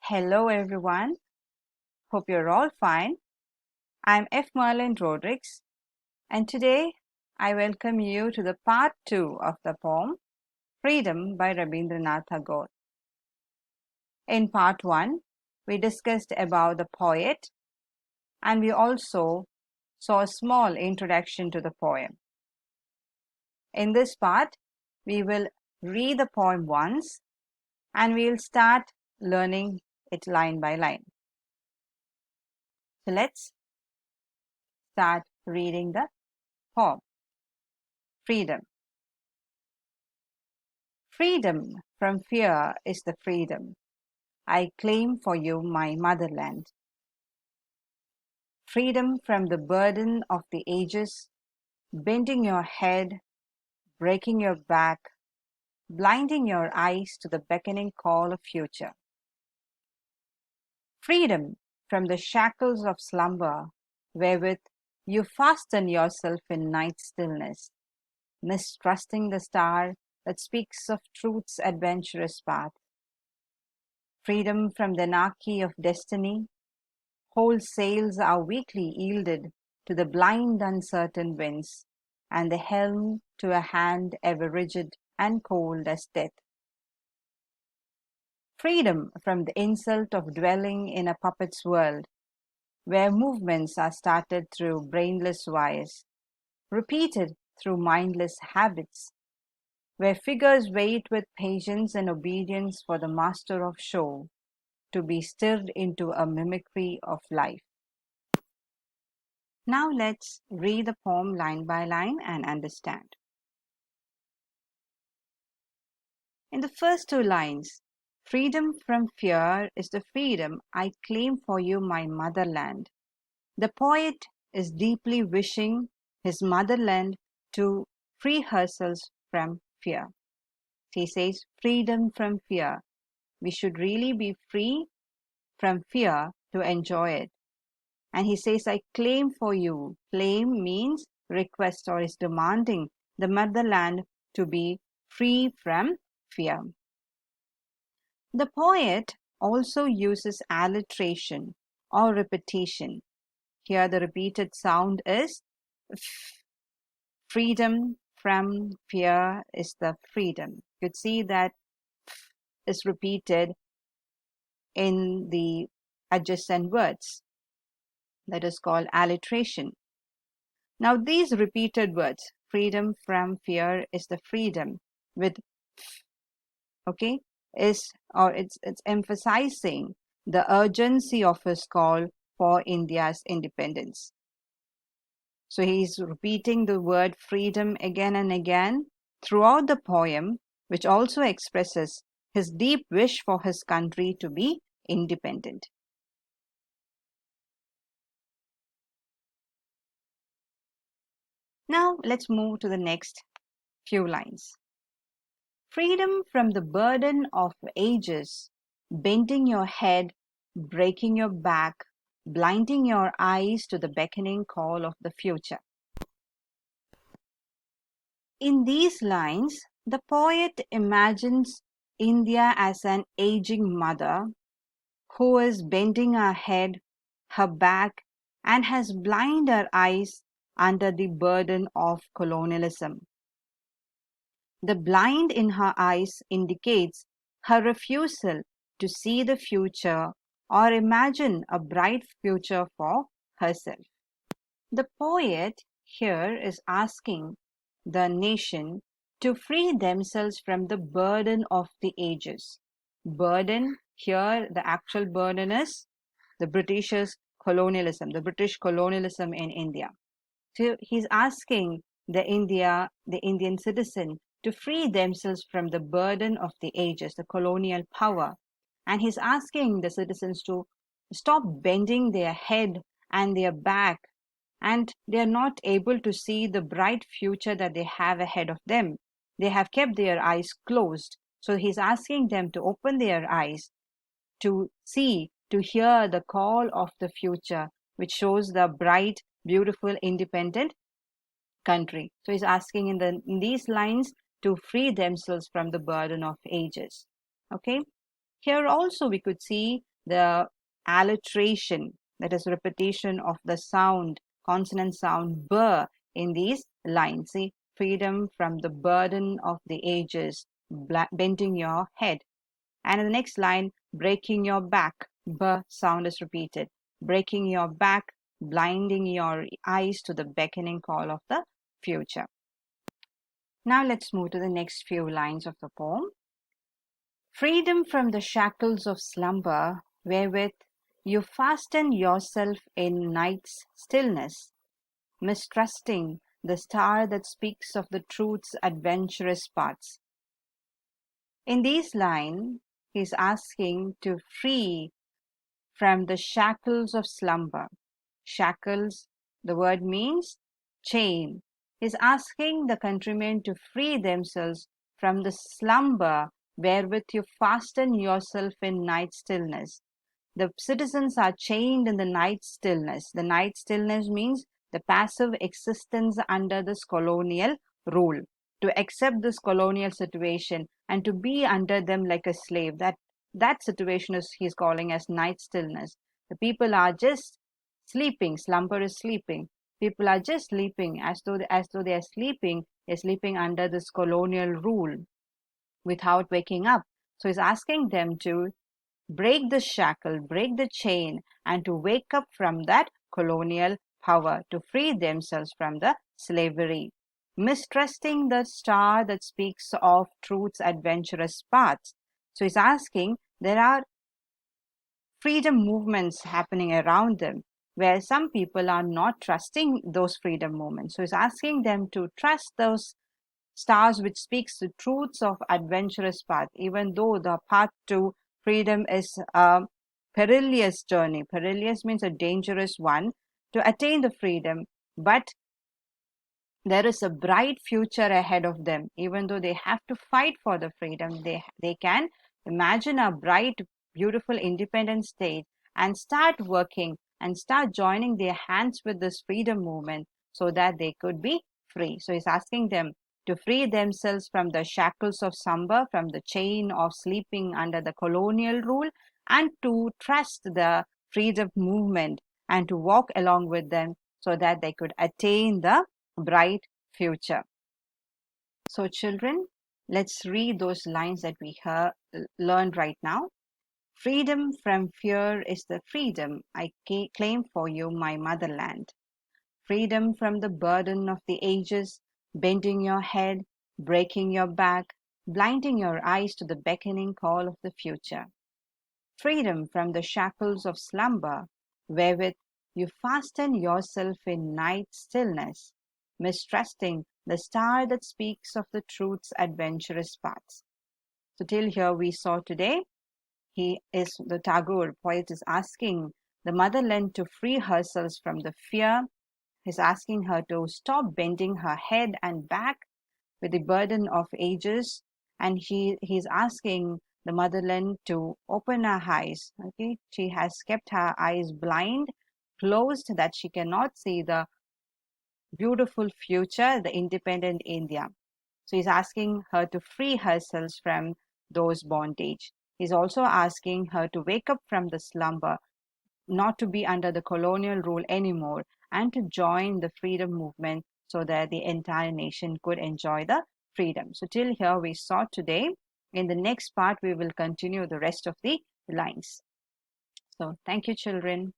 Hello everyone, hope you're all fine. I'm F. Merlin Rodrigues, and today I welcome you to the part 2 of the poem Freedom by Rabindranath Tagore. In part 1, we discussed about the poet and we also saw a small introduction to the poem. In this part, we will read the poem once and we will start learning it line by line. So let's start reading the poem. Freedom. Freedom from fear is the freedom I claim for you, my motherland. Freedom from the burden of the ages, bending your head, breaking your back, blinding your eyes to the beckoning call of future. Freedom from the shackles of slumber, wherewith you fasten yourself in night stillness, mistrusting the star that speaks of truth's adventurous path. Freedom from the anarchy of destiny, whole sails are weakly yielded to the blind uncertain winds, and the helm to a hand ever rigid and cold as death. Freedom from the insult of dwelling in a puppet's world, where movements are started through brainless wires, repeated through mindless habits, where figures wait with patience and obedience for the master of show to be stirred into a mimicry of life. Now let's read the poem line by line and understand. In the first two lines, freedom from fear is the freedom I claim for you, my motherland. The poet is deeply wishing his motherland to free herself from fear. He says, freedom from fear. We should really be free from fear to enjoy it. And he says, I claim for you. Claim means request or is demanding the motherland to be free from fear. The poet also uses alliteration or repetition. Here the repeated sound is f. Freedom from fear is the freedom. You could see that f is repeated in the adjacent words. That is called alliteration. Now these repeated words, freedom from fear is the freedom with f, okay, it's emphasizing the urgency of his call for India's independence. So he's repeating the word freedom again and again throughout the poem, which also expresses his deep wish for his country to be independent. Now let's move to the next few lines. Freedom from the burden of ages, bending your head, breaking your back, blinding your eyes to the beckoning call of the future. In these lines, the poet imagines India as an aging mother who is bending her head, her back, and has blind her eyes under the burden of colonialism. The blind in her eyes indicates her refusal to see the future or imagine a bright future for herself. The poet here is asking the nation to free themselves from the burden of the ages. Burden, here the actual burden is the Britishers' colonialism, the British colonialism in India. So he's asking the Indian citizen to free themselves from the burden of the ages, the colonial power. And he's asking the citizens to stop bending their head and their back, and they are not able to see the bright future that they have ahead of them. They have kept their eyes closed. So he's asking them to open their eyes, to see, to hear the call of the future, which shows the bright, beautiful, independent country. So he's asking in these lines to free themselves from the burden of ages. Okay. Here also we could see the alliteration, that is repetition of the sound, consonant sound b in these lines. See, freedom from the burden of the ages, bending your head. And in the next line, breaking your back, b sound is repeated. Breaking your back, blinding your eyes to the beckoning call of the future. Now let's move to the next few lines of the poem. Freedom from the shackles of slumber, wherewith you fasten yourself in night's stillness, mistrusting the star that speaks of the truth's adventurous paths. In these lines, he is asking to free from the shackles of slumber. Shackles, the word means chain. He is asking the countrymen to free themselves from the slumber wherewith you fasten yourself in night stillness. The citizens are chained in the night stillness. The night stillness means the passive existence under this colonial rule. To accept this colonial situation and to be under them like a slave, that situation is he's calling as night stillness. The people are just sleeping. Slumber is sleeping. People are just sleeping as though they are sleeping. They're sleeping under this colonial rule without waking up. So he's asking them to break the shackle, break the chain, and to wake up from that colonial power, to free themselves from the slavery. Mistrusting the star that speaks of truth's adventurous paths. So he's asking, there are freedom movements happening around them where some people are not trusting those freedom movements. So he's asking them to trust those stars which speaks the truths of adventurous path, even though the path to freedom is a perilous journey. Perilous means a dangerous one to attain the freedom, but there is a bright future ahead of them. Even though they have to fight for the freedom, they can imagine a bright, beautiful, independent state and start working and start joining their hands with this freedom movement so that they could be free. So he's asking them to free themselves from the shackles of slumber, from the chain of sleeping under the colonial rule, and to trust the freedom movement and to walk along with them so that they could attain the bright future. So children, let's read those lines that we learned right now. Freedom from fear is the freedom I claim for you, my motherland. Freedom from the burden of the ages, bending your head, breaking your back, blinding your eyes to the beckoning call of the future. Freedom from the shackles of slumber, wherewith you fasten yourself in night stillness, mistrusting the star that speaks of the truth's adventurous paths. So till here we saw today, the Tagore poet is asking the motherland to free herself from the fear. He's asking her to stop bending her head and back with the burden of ages, and he's asking the motherland to open her eyes. Okay, she has kept her eyes closed, that she cannot see the beautiful future, the independent India. So he's asking her to free herself from those bondage. He's also asking her to wake up from the slumber, not to be under the colonial rule anymore, and to join the freedom movement so that the entire nation could enjoy the freedom. So till here we saw today. In the next part, we will continue the rest of the lines. So thank you, children.